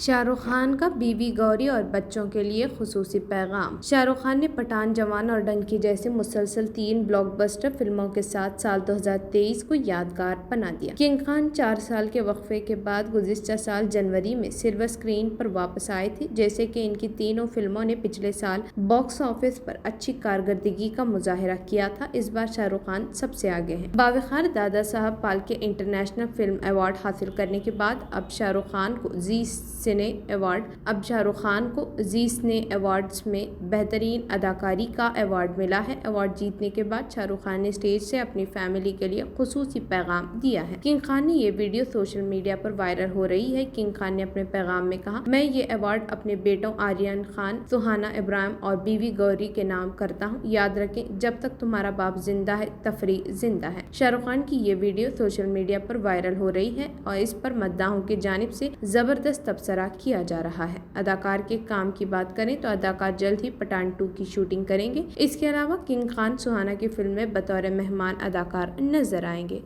شاہ رخ خان کا بیوی گوری اور بچوں کے لیے خصوصی پیغام۔ شاہ رخ خان نے پٹھان، جوان اور ڈنکی جیسے مسلسل 3 بلاک بسٹر فلموں کے ساتھ سال 2023 کو یادگار بنا دیا۔ کنگ خان 4 سال کے وقفے کے بعد گزشتہ سال جنوری میں سلور اسکرین پر واپس آئے تھے۔ جیسے کہ ان کی تینوں فلموں نے پچھلے سال باکس آفس پر اچھی کارکردگی کا مظاہرہ کیا تھا، اس بار شاہ رخ خان سب سے آگے ہیں۔ باوقار Dada Saheb Phalke international film award حاصل کرنے کے بعد اب شاہ رخ خان کو زی سنے ایوارڈز میں بہترین اداکاری کا ایوارڈ ملا ہے۔ ایوارڈ جیتنے کے بعد شاہ رخ خان نے اسٹیج سے اپنی فیملی کے لیے خصوصی پیغام دیا ہے۔ کنگ خان نے یہ ویڈیو سوشل میڈیا پر وائرل ہو رہی ہے۔ کنگ خان نے اپنے پیغام میں کہا، میں یہ ایوارڈ اپنے بیٹوں آریان خان، سہانا ابراہیم اور بیوی گوری کے نام کرتا ہوں۔ یاد رکھیں، جب تک تمہارا باپ زندہ ہے، تفریح زندہ ہے۔ شاہ رخ خان کی یہ ویڈیو سوشل میڈیا پر وائرل ہو رہی ہے اور اس پر مداحوں کی جانب سے زبردست تبصرہ کیا جا رہا ہے۔ اداکار کے کام کی بات کریں تو اداکار جلد ہی پٹھان 2 کی شوٹنگ کریں گے۔ اس کے علاوہ کنگ خان سہانا کی فلم میں بطور مہمان اداکار نظر آئیں گے۔